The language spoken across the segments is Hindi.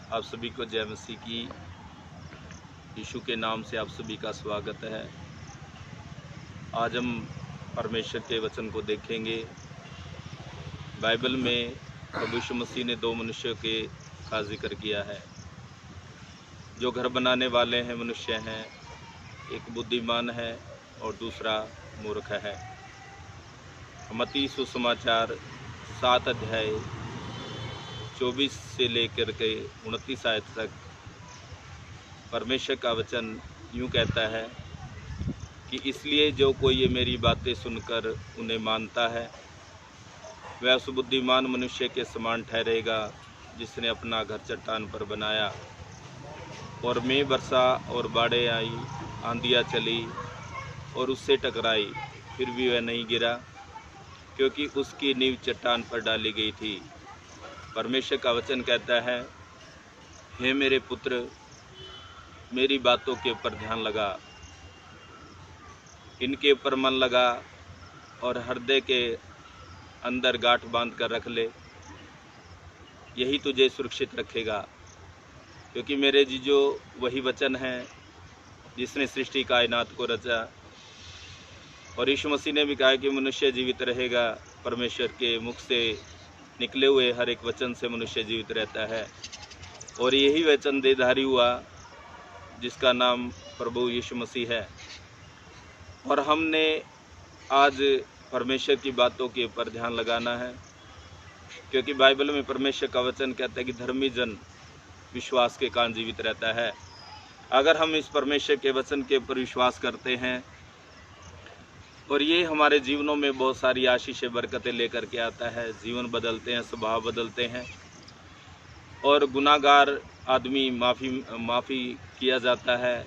आप सभी को जय मसीह की। यीशु के नाम से आप सभी का स्वागत है। आज हम परमेश्वर के वचन को देखेंगे। बाइबल में प्रभु यीशु मसीह ने दो मनुष्यों का जिक्र किया है जो घर बनाने वाले हैं मनुष्य हैं। एक बुद्धिमान है और दूसरा मूर्ख है। मत्ती सुसमाचार 7 अध्याय 24 से लेकर के 29 आयत तक परमेश्वर का वचन यूँ कहता है कि इसलिए जो कोई ये मेरी बातें सुनकर उन्हें मानता है वह उस बुद्धिमान मनुष्य के समान ठहरेगा जिसने अपना घर चट्टान पर बनाया। और मेघ बरसा और बाढ़ें आई, आंधियाँ चली और उससे टकराई, फिर भी वह नहीं गिरा क्योंकि उसकी नींव चट्टान पर डाली गई थी। परमेश्वर का वचन कहता है, हे मेरे पुत्र, मेरी बातों के ऊपर ध्यान लगा, इनके ऊपर मन लगा और हृदय के अंदर गांठ बांध कर रख ले। यही तुझे सुरक्षित रखेगा, क्योंकि मेरे जीजो वही वचन है जिसने सृष्टि कायनात को रचा। और यीशु मसीह ने भी कहा कि मनुष्य जीवित रहेगा। परमेश्वर के मुख से निकले हुए हर एक वचन से मनुष्य जीवित रहता है। और यही वचन देहधारी हुआ जिसका नाम प्रभु यीशु मसीह है। और हमने आज परमेश्वर की बातों के ऊपर ध्यान लगाना है, क्योंकि बाइबल में परमेश्वर का वचन कहता है कि धर्मी जन विश्वास के कारण जीवित रहता है। अगर हम इस परमेश्वर के वचन के ऊपर विश्वास करते हैं और ये हमारे जीवनों में बहुत सारी आशीषें बरकतें लेकर के आता है, जीवन बदलते हैं, स्वभाव बदलते हैं और गुनाहगार आदमी माफ़ी किया जाता है,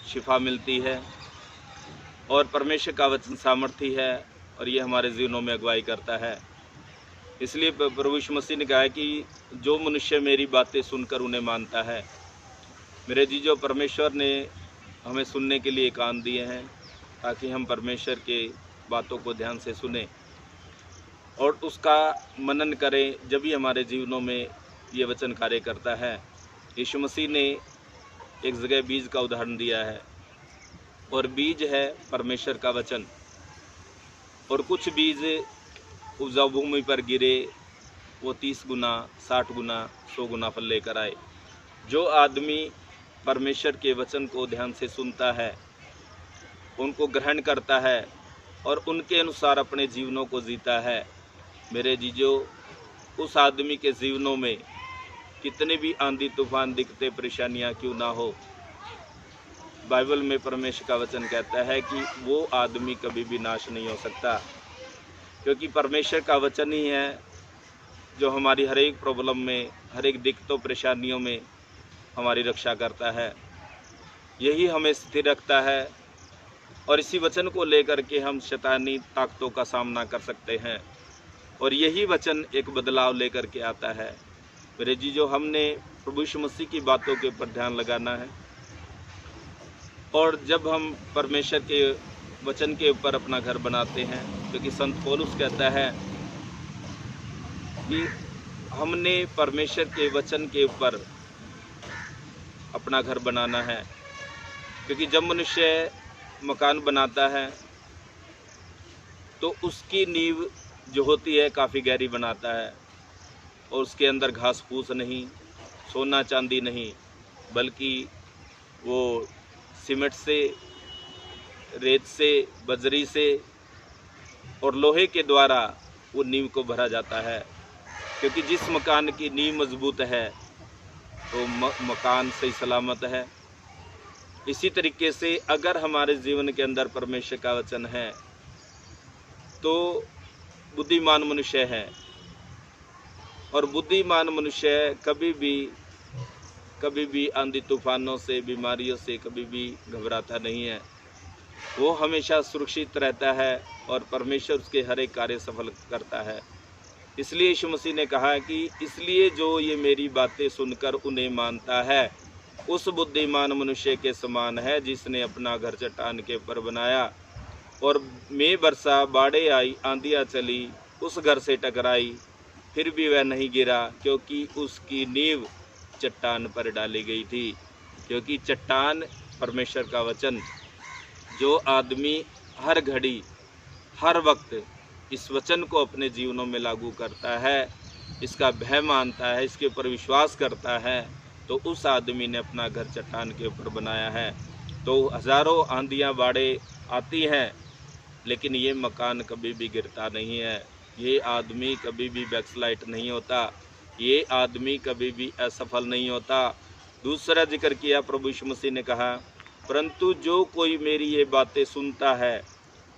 शिफा मिलती है और परमेश्वर का वचन सामर्थी है और ये हमारे जीवनों में अगुवाई करता है। इसलिए प्रभु यीशु मसीह ने कहा है कि जो मनुष्य मेरी बातें सुनकर उन्हें मानता है। मेरे जीजो, परमेश्वर ने हमें सुनने के लिए कान दिए हैं ताकि हम परमेश्वर के बातों को ध्यान से सुने और उसका मनन करें। जब भी हमारे जीवनों में ये वचन कार्य करता है। यीशु मसीह ने एक जगह बीज का उदाहरण दिया है और बीज है परमेश्वर का वचन। और कुछ बीज उपजाऊ भूमि पर गिरे, वो 30 गुना, 60 गुना, 100 गुना फल लेकर आए। जो आदमी परमेश्वर के वचन को ध्यान से सुनता है, उनको ग्रहण करता है और उनके अनुसार अपने जीवनों को जीता है, मेरे जीजो, उस आदमी के जीवनों में कितने भी आंधी तूफान दिखते, परेशानियां क्यों ना हो, बाइबल में परमेश्वर का वचन कहता है कि वो आदमी कभी भी नाश नहीं हो सकता, क्योंकि परमेश्वर का वचन ही है जो हमारी हर एक प्रॉब्लम में, हर एक दिक्कतों परेशानियों में हमारी रक्षा करता है। यही हमें स्थिर रखता है और इसी वचन को लेकर के हम शैतानी ताकतों का सामना कर सकते हैं और यही वचन एक बदलाव लेकर के आता है। मेरे जीजो, हमने प्रभु यीशु मसीह की बातों के ऊपर ध्यान लगाना है और जब हम परमेश्वर के वचन के ऊपर अपना घर बनाते हैं, क्योंकि संत पौलुस कहता है कि हमने परमेश्वर के वचन के ऊपर अपना घर बनाना है। क्योंकि जब मनुष्य मकान बनाता है तो उसकी नींव जो होती है काफ़ी गहरी बनाता है और उसके अंदर घास फूस नहीं, सोना चांदी नहीं, बल्कि वो सीमेंट से, रेत से, बजरी से और लोहे के द्वारा वो नींव को भरा जाता है। क्योंकि जिस मकान की नींव मजबूत है तो मकान सही सलामत है। इसी तरीके से अगर हमारे जीवन के अंदर परमेश्वर का वचन है तो बुद्धिमान मनुष्य है और बुद्धिमान मनुष्य कभी भी आंधी तूफानों से, बीमारियों से कभी भी घबराता नहीं है। वो हमेशा सुरक्षित रहता है और परमेश्वर उसके हर एक कार्य सफल करता है। इसलिए यीशु मसीह ने कहा कि इसलिए जो ये मेरी बातें सुनकर उन्हें मानता है उस बुद्धिमान मनुष्य के समान है जिसने अपना घर चट्टान के ऊपर बनाया। और मेघ बरसा, बाढ़ें आई, आंधियाँ चली, उस घर से टकराई, फिर भी वह नहीं गिरा क्योंकि उसकी नींव चट्टान पर डाली गई थी, क्योंकि चट्टान परमेश्वर का वचन, जो आदमी हर घड़ी हर वक्त इस वचन को अपने जीवनों में लागू करता है, इसका भय मानता है, इसके ऊपर विश्वास करता है, तो उस आदमी ने अपना घर चट्टान के ऊपर बनाया है। तो हज़ारों आंधियाँ बाढ़ें आती हैं, लेकिन ये मकान कभी भी गिरता नहीं है, ये आदमी कभी भी बैकस्लाइड नहीं होता, ये आदमी कभी भी असफल नहीं होता। दूसरा जिक्र किया प्रभु यीशु मसीह ने कहा, परंतु जो कोई मेरी ये बातें सुनता है,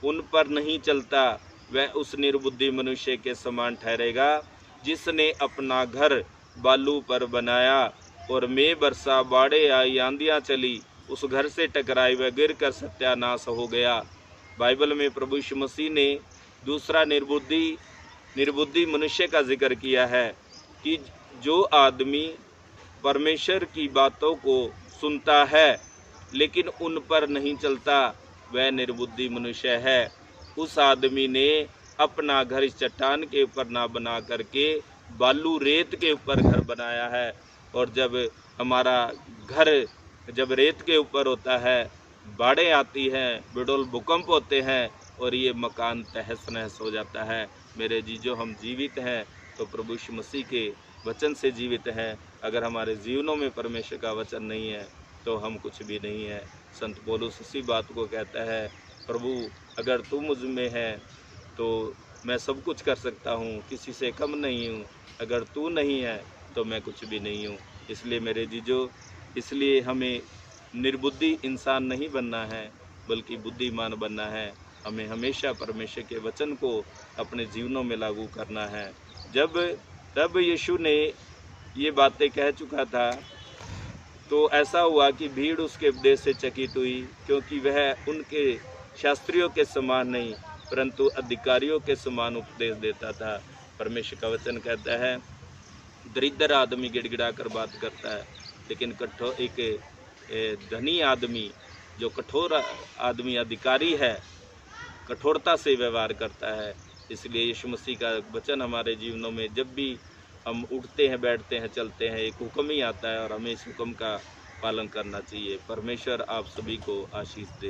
उन पर नहीं चलता, वह उस निर्बुद्धि मनुष्य के समान ठहरेगा, जिसने अपना घर बालू पर बनाया, और मेघ बरसा, बाढ़ें आई, आंधियाँ चली, उस घर से टकराई, वह गिर कर सत्यानाश हो गया। बाइबल में प्रभु यीशु मसीह ने दूसरा निर्बुद्धि मनुष्य का जिक्र किया है कि जो आदमी परमेश्वर की बातों को सुनता है लेकिन उन पर नहीं चलता, वह निर्बुद्धि मनुष्य है। उस आदमी ने अपना घर इस चट्टान के ऊपर ना बना करके बालू रेत के ऊपर घर बनाया है, और जब हमारा घर जब रेत के ऊपर होता है, बाढ़ें आती हैं, बिडोल भूकंप होते हैं, और ये मकान तहस नहस हो जाता है। मेरे जीजो, हम जीवित हैं तो प्रभु यीशु मसीह के वचन से जीवित हैं। अगर हमारे जीवनों में परमेश्वर का वचन नहीं है तो हम कुछ भी नहीं है। संत पौलुस इसी बात को कहता है, प्रभु अगर तू मुझ में है तो मैं सब कुछ कर सकता हूँ, किसी से कम नहीं हूँ, अगर तू नहीं है तो मैं कुछ भी नहीं हूँ। इसलिए मेरे जीजो, इसलिए हमें निर्बुद्धि इंसान नहीं बनना है, बल्कि बुद्धिमान बनना है। हमें हमेशा परमेश्वर के वचन को अपने जीवनों में लागू करना है। जब यीशु ने ये बातें कह चुका था, तो ऐसा हुआ कि भीड़ उसके उपदेश से चकित हुई, क्योंकि वह उनके शास्त्रियों के समान नहीं, परंतु अधिकारियों के समान उपदेश देता था। परमेश्वर का वचन कहता है, दरिद्र आदमी गिड़गिड़ा कर बात करता है, लेकिन एक धनी आदमी, जो कठोर आदमी अधिकारी है, कठोरता से व्यवहार करता है। इसलिए यीशु मसीह का वचन हमारे जीवनों में जब भी हम उठते हैं, बैठते हैं, चलते हैं, एक हुक्म ही आता है, और हमें इस हुक्म का पालन करना चाहिए। परमेश्वर आप सभी को आशीष दे।